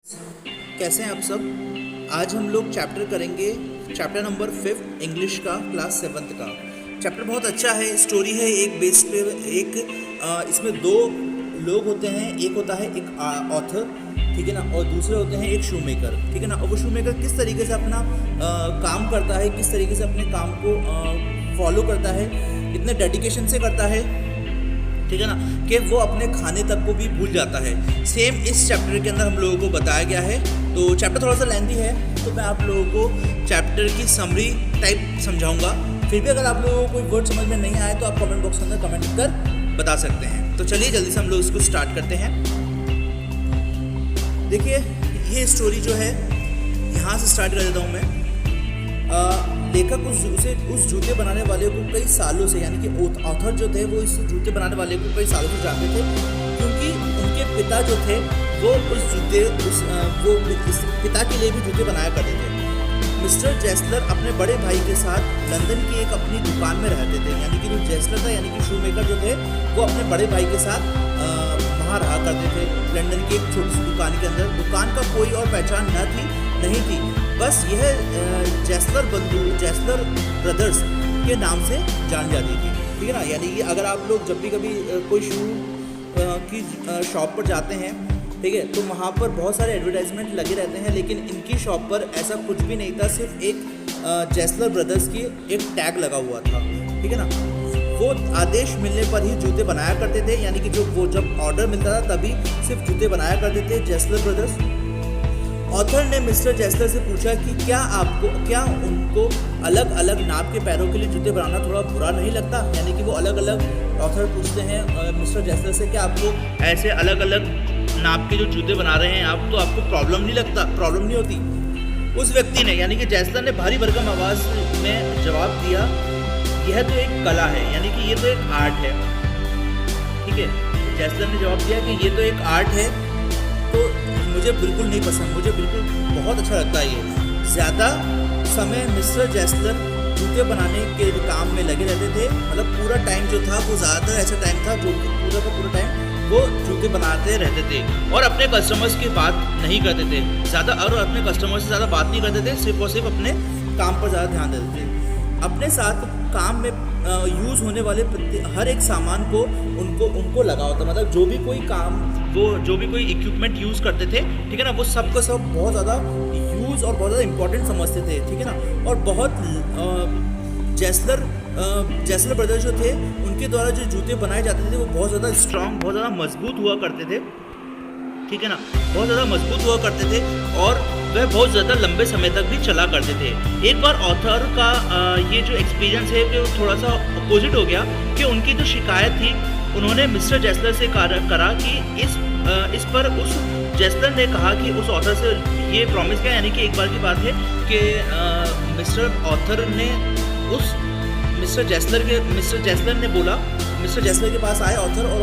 कैसे हैं आप सब। आज हम लोग चैप्टर करेंगे, चैप्टर नंबर 5 इंग्लिश का, क्लास 7th का। चैप्टर बहुत अच्छा है, स्टोरी है एक बेस पे। इसमें दो लोग होते हैं, एक होता है एक ऑथर, ठीक है ना, और दूसरे होते हैं एक शू मेकर, ठीक है ना। और वो शू मेकर किस तरीके से अपना काम करता है, किस तरीके से अपने काम को फॉलो करता है, इतने डेडिकेशन से करता है, ठीक है ना, कि वो अपने खाने तक को भी भूल जाता है। सेम इस चैप्टर के अंदर हम लोगों को बताया गया है। तो चैप्टर थोड़ा सा लेंथी है, तो मैं आप लोगों को चैप्टर की समरी टाइप समझाऊंगा। फिर भी अगर आप लोगों को कोई वर्ड समझ में नहीं आए तो आप कमेंट बॉक्स के अंदर कमेंट कर बता सकते हैं। तो चलिए जल्दी से हम लोग इसको स्टार्ट करते हैं। देखिए, ये स्टोरी जो है यहाँ से स्टार्ट कर देता हूँ मैं। लेखक उस जूते बनाने वाले को कई सालों से, यानी कि ऑथर जो थे वो इस जूते बनाने वाले को कई सालों से जानते थे, क्योंकि उनके पिता जो थे वो इस पिता के लिए भी जूते बनाया करते थे। मिस्टर जेस्लर अपने बड़े भाई के साथ लंदन की एक अपनी दुकान में रहते थे, यानी कि जो जेस्लर था, यानी कि शू मेकर जो थे, वो अपने बड़े भाई के साथ वहाँ रहा करते थे, लंदन की एक छोटी सी दुकान के अंदर। दुकान का कोई और पहचान नहीं थी, बस यह जेस्लर ब्रदर्स के नाम से जान जाती थी, ठीक है ना। यानी कि अगर आप लोग जब भी कभी कोई शू की शॉप पर जाते हैं, ठीक है, तो वहाँ पर बहुत सारे एडवर्टाइजमेंट लगे रहते हैं, लेकिन इनकी शॉप पर ऐसा कुछ भी नहीं था। सिर्फ एक जेस्लर ब्रदर्स की एक टैग लगा हुआ था, ठीक है ना। वो आदेश मिलने पर ही जूते बनाया करते थे, यानी कि जब ऑर्डर मिलता था तभी सिर्फ जूते बनाया करते थे जेस्लर ब्रदर्स। ऑथर ने मिस्टर जेस्लर से पूछा कि क्या उनको अलग अलग नाप के पैरों के लिए जूते बनाना थोड़ा बुरा नहीं लगता। यानी कि वो अलग अलग ऑथर पूछते हैं मिस्टर जेस्लर से कि आपको ऐसे अलग अलग नाप के जो जूते बना रहे हैं आप, तो आपको प्रॉब्लम नहीं होती। उस व्यक्ति ने, यानी कि जेस्लर ने भारी भरकम आवाज़ में जवाब दिया, यह तो एक कला है, यानी कि ये तो एक आर्ट है, ठीक है। जेस्लर ने जवाब दिया कि ये तो एक आर्ट है, तो मुझे बिल्कुल नहीं पसंद, मुझे बिल्कुल बहुत अच्छा लगता है ये। ज़्यादा समय मिस्टर जेस्लर जूते बनाने के काम में लगे रहते थे, मतलब पूरा टाइम जो था वो ज़्यादातर ऐसा टाइम था जो कि पूरा का पूरा टाइम वो जूते बनाते रहते थे और अपने कस्टमर्स की बात नहीं करते थे ज़्यादा, और अपने कस्टमर से ज़्यादा बात नहीं करते थे, सिर्फ और सिर्फ अपने काम पर ज़्यादा ध्यान देते थे। अपने साथ काम में यूज़ होने वाले हर एक सामान को उनको लगा होता, मतलब जो भी कोई इक्विपमेंट यूज़ करते थे, ठीक है ना, वो सब का सब बहुत ज़्यादा यूज़ और बहुत ज़्यादा इंपॉर्टेंट समझते थे, ठीक है ना। और बहुत जेस्लर ब्रदर्स जो थे, उनके द्वारा जो जूते बनाए जाते थे वो बहुत ज़्यादा स्ट्रॉन्ग, बहुत ज़्यादा मजबूत हुआ करते थे, ठीक है ना, बहुत ज़्यादा मजबूत हुआ करते थे, और वह बहुत ज़्यादा लंबे समय तक भी चला करते थे। एक बार ऑथर का ये जो एक्सपीरियंस है वो थोड़ा सा अपोजिट हो गया, कि उनकी जो शिकायत थी उन्होंने मिस्टर जेस्लर से करा कि इस पर उस जेस्लर ने कहा कि उस ऑथर से ये प्रॉमिस किया, यानी कि एक बार की बात है कि मिस्टर जेस्लर के पास आए ऑथर, और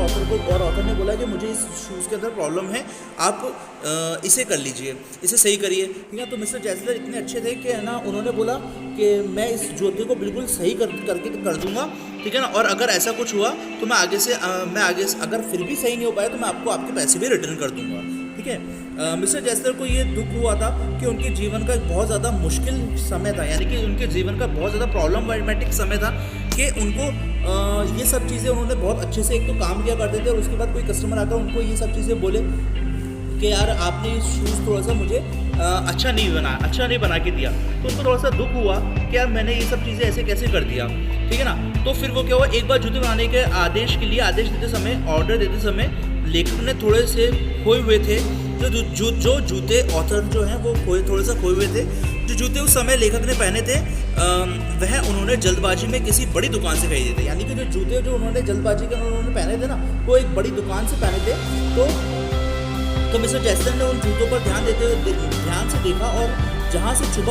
ऑथर ने बोला कि मुझे इस शूज़ के अंदर प्रॉब्लम है, आप इसे कर लीजिए, इसे सही करिए, ठीक है। तो मिस्टर जेस्लर इतने अच्छे थे कि ना, उन्होंने बोला कि मैं इस जूते को बिल्कुल सही करके कर दूंगा, ठीक है ना, और अगर ऐसा कुछ हुआ तो मैं आगे से अगर फिर भी सही नहीं हो पाया तो मैं आपको आपके पैसे भी रिटर्न कर दूंगा, ठीक है। मिस्टर जेस्लर को ये दुख हुआ था कि उनके जीवन का एक बहुत ज़्यादा मुश्किल समय था, यानी कि उनके जीवन का बहुत ज़्यादा प्रॉब्लमेटिक समय था, कि उनको ये सब चीज़ें, उन्होंने बहुत अच्छे से एक तो काम किया करते थे, और उसके बाद कोई कस्टमर आकर उनको ये सब चीज़ें बोले कि यार आपने ये शूज़ थोड़ा सा मुझे अच्छा नहीं बना के दिया, तो उनको थोड़ा सा दुख हुआ कि यार मैंने ये सब चीज़ें ऐसे कैसे कर दिया, ठीक है ना। तो फिर वो क्या हुआ, एक बार जूते बनाने के आदेश देते समय, ऑर्डर देते समय, लेखक ने थोड़े से खोए हुए थे, जो जूते ऑथर जो हैं वो थोड़े से खोए हुए थे, जो जूते उस समय लेखक ने पहने थे वह उन्होंने जल्दबाजी में किसी बड़ी दुकान से खरीदे थे। यानी कि जो जूते जो उन्होंने जल्दबाजी के उन्होंने पहने थे ना, वो एक बड़ी दुकान से पहने थे। तो मिस्टर जेस्लर ने उन जूतों पर ध्यान से देखा, और जहाँ से चुभ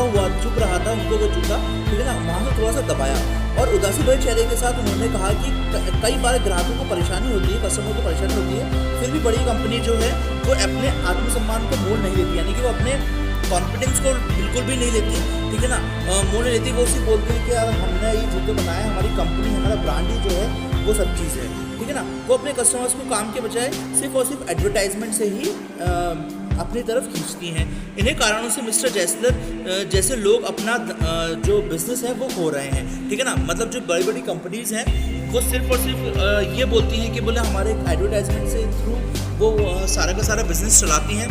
रहा था उनको वो जूता, ठीक है ना, वहाँ से थोड़ा सा दबाया, और उदासी भरे चेहरे के साथ उन्होंने कहा कि कई बार ग्राहकों को परेशानी होती है, कस्टमर को परेशानी होती है, फिर भी बड़ी कंपनी जो है वो अपने आत्मसम्मान को मोल नहीं लेती, यानी कि वो अपने कॉन्फिडेंस को बिल्कुल भी नहीं लेती, ठीक है ना, मोल नहीं लेती। वो उसी बोलते हैं कि यार हमने ये जूते बनाए, हमारी कंपनी, हमारा ब्रांड ही जो है वो सब चीज़ है, ठीक है ना। वो अपने कस्टमर्स को काम के बजाय सिर्फ और सिर्फ एडवर्टाइजमेंट से ही अपनी तरफ खींचती हैं। इन्हीं कारणों से मिस्टर जेसलर जैसे लोग अपना जो बिज़नेस है वो खो रहे हैं, ठीक है ना। मतलब जो बड़ी बड़ी कंपनीज़ हैं वो सिर्फ और सिर्फ ये बोलती हैं कि बोले हमारे एडवर्टाइजमेंट से थ्रू वो सारा का सारा बिज़नेस चलाती हैं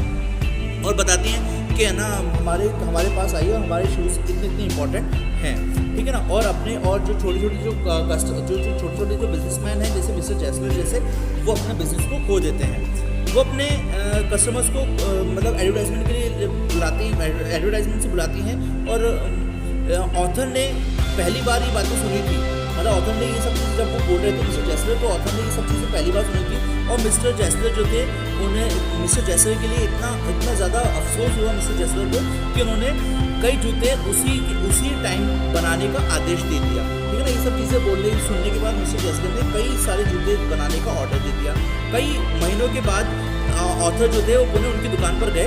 और बताती हैं कि है ना हमारे पास आइए और हमारे शूज़ इतने इंपॉर्टेंट हैं, ठीक है ना। और अपने और जो छोटे छोटे जो बिजनेसमैन हैं जैसे मिस्टर जेसलर जैसे, वो अपने बिजनेस को खो देते हैं। वो अपने कस्टमर्स को मतलब एडवर्टाइजमेंट के लिए बुलाती हैं, एडवर्टाइजमेंट से बुलाती हैं। और ऑथर ने पहली बार ये बातें सुनी थी, मतलब ऑथर ने ये सब चीज़ जब वो बोल रहे थे मिस्टर जेसलर, तो ऑथर ने ये सब चीज़ें पहली बार सुनी थी। और मिस्टर जेसलर जो थे उन्हें मिस्टर जेसलर के लिए इतना ज़्यादा अफसोस हुआ मिस्टर जेसलर को कि उन्होंने कई जूते उसी टाइम बनाने का आदेश दे दिया, ठीक है ना। ये सब चीज़ें सुनने के बाद मिस्टर जेसलर ने कई सारे जूते बनाने का ऑर्डर दे दिया। कई महीनों के बाद ऑथर जो थे वो पुनः उनकी दुकान पर गए,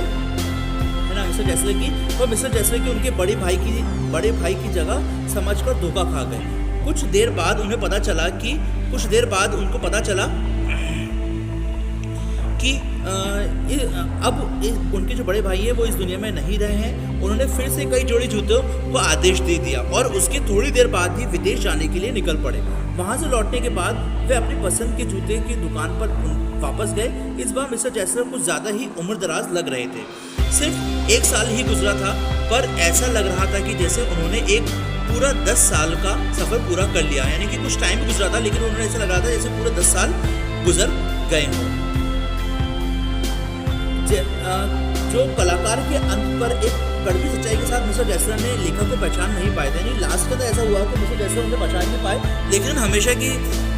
है ना, मिस्टर जेसलर की। और मिस्टर जेसलर की उनके बड़े भाई की जगह समझकर धोखा खा गए। कुछ देर बाद उनको पता चला कि अब उनके जो बड़े भाई हैं वो इस दुनिया में नहीं रहे हैं। उन्होंने फिर से कई जोड़ी जूतों को आदेश दे दिया और उसके थोड़ी देर बाद ही विदेश जाने के लिए निकल पड़े। वहाँ से लौटने के बाद वे अपनी पसंद के जूते की दुकान पर वापस गए। इस बार मिस्टर जेसलर कुछ ज़्यादा ही उम्रदराज लग रहे थे। सिर्फ 1 साल ही गुजरा था, पर ऐसा लग रहा था कि जैसे उन्होंने एक पूरा 10 साल का सफ़र पूरा कर लिया। यानी कि कुछ टाइम गुजरा था लेकिन उन्होंने ऐसा लग रहा था जैसे पूरे 10 साल गुजर गए हों। जो कलाकार के अंत पर एक कड़वी सच्चाई के साथ मिस्टर जेसलर ने लेखक को पहचान नहीं पाए थे। यानी लास्ट का तो ऐसा हुआ कि मिस्टर जेसलर उन्हें पहचान नहीं पाए, लेकिन हमेशा की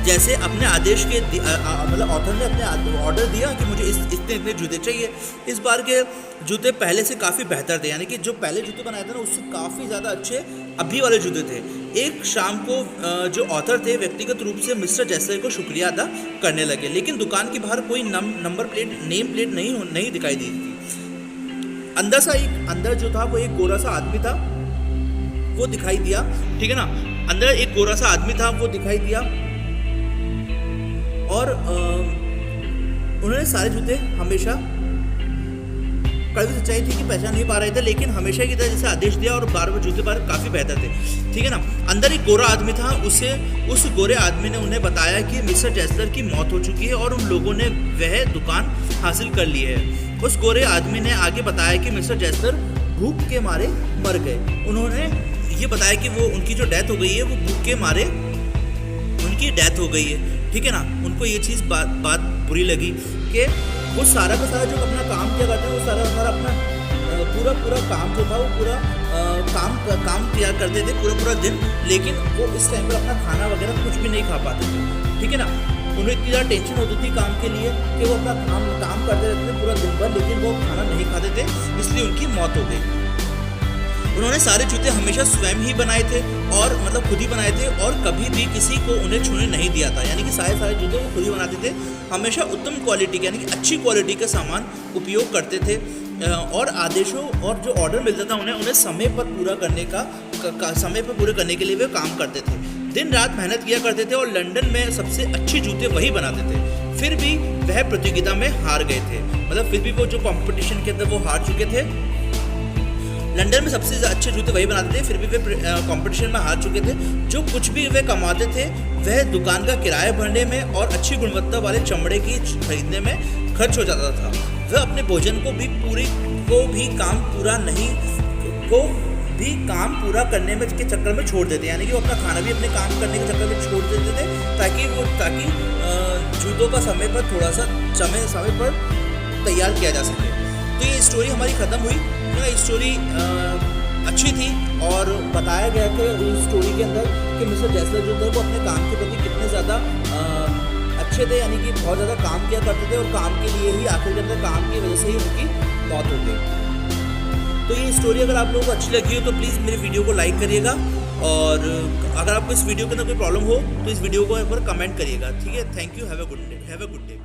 जैसे अपने आदेश के मतलब ऑथर ने अपने ऑर्डर दिया कि मुझे इतने जूते चाहिए। इस बार के जूते पहले से काफ़ी बेहतर थे, यानी कि जो पहले जूते बनाए थे ना उससे काफ़ी ज़्यादा अच्छे अभी वाले जूते थे। एक शाम को जो ऑथर थे व्यक्तिगत रूप से मिस्टर जेसलर को शुक्रिया अदा करने लगे, लेकिन दुकान के बाहर कोई नेम प्लेट नहीं दिखाई दी थी। अंदर जो था वो एक गोरा सा आदमी था, वो दिखाई दिया, ठीक है ना। अंदर एक गोरा सा आदमी था वो दिखाई दिया और उन्होंने सारे जूते हमेशा कड़वी सच्चाई थी कि पहचान नहीं पा रहे थे, लेकिन हमेशा की तरह जैसे आदेश दिया और बार जूते पर काफ़ी बेहतर थे, ठीक है ना। अंदर एक गोरा आदमी था, उस गोरे आदमी ने उन्हें बताया कि मिस्टर जेसलर की मौत हो चुकी है और उन लोगों ने वह दुकान हासिल कर ली है। उस गोरे आदमी ने आगे बताया कि मिस्टर जेसलर भूख के मारे मर गए। उन्होंने ये बताया कि वो उनकी जो डेथ हो गई है वो भूख के मारे उनकी डेथ हो गई है, ठीक है ना। उनको ये चीज़ बात बुरी लगी कि वो सारा का सारा जो अपना काम किया करते हैं वो सारा अपना पूरा काम जो था वो पूरा काम किया करते थे पूरा दिन, लेकिन वो इस टाइम पर अपना खाना वगैरह कुछ भी नहीं खा पाते थे, ठीक है ना। उन्हें इतनी ज़्यादा टेंशन होती थी काम के लिए कि वो अपना काम करते रहते थे पूरा दिन भर, लेकिन वो खाना नहीं खाते थे, इसलिए उनकी मौत हो गई। उन्होंने सारे जूते हमेशा स्वयं ही बनाए थे और मतलब खुद ही बनाए थे और कभी भी किसी को उन्हें छूने नहीं दिया था। यानी कि सारे जूते वो खुद ही बनाते थे। हमेशा उत्तम क्वालिटी के यानी कि अच्छी क्वालिटी का सामान उपयोग करते थे और आदेशों और जो ऑर्डर मिलता था उन्हें समय पर पूरा करने के लिए वे काम करते थे। दिन रात मेहनत किया करते थे और लंदन में सबसे अच्छे जूते वही बनाते थे। फिर भी वह प्रतियोगिता में हार गए थे, मतलब फिर भी वो जो कंपटीशन के अंदर वो हार चुके थे। लंदन में सबसे अच्छे जूते वही बनाते थे, फिर भी वे कंपटीशन में हार चुके थे। जो कुछ भी वे कमाते थे वह दुकान का किराया भरने में और अच्छी गुणवत्ता वाले चमड़े की खरीदने में खर्च हो जाता था। वह अपने भोजन को भी काम पूरा करने में के चक्कर में छोड़ देते, यानी कि वो अपना खाना भी अपने काम करने के चक्कर में छोड़ देते थे ताकि जूतों का समय पर तैयार किया जा सके। तो ये स्टोरी हमारी ख़त्म हुई। ये स्टोरी अच्छी थी और बताया गया कि इस स्टोरी के अंदर कि मिस्टर जेसलर जो थे वो अपने काम के प्रति कितने ज़्यादा अच्छे थे, यानी कि बहुत ज़्यादा काम किया करते थे और काम के लिए ही आखिर के अंदर काम की वजह से ही उनकी मौत हो गई। तो ये स्टोरी अगर आप लोगों को अच्छी लगी हो तो प्लीज़ मेरे वीडियो को लाइक करिएगा और अगर आपको इस वीडियो के अंदर कोई प्रॉब्लम हो तो इस वीडियो को एक बार कमेंट करिएगा, ठीक है। Thank you, have a good day.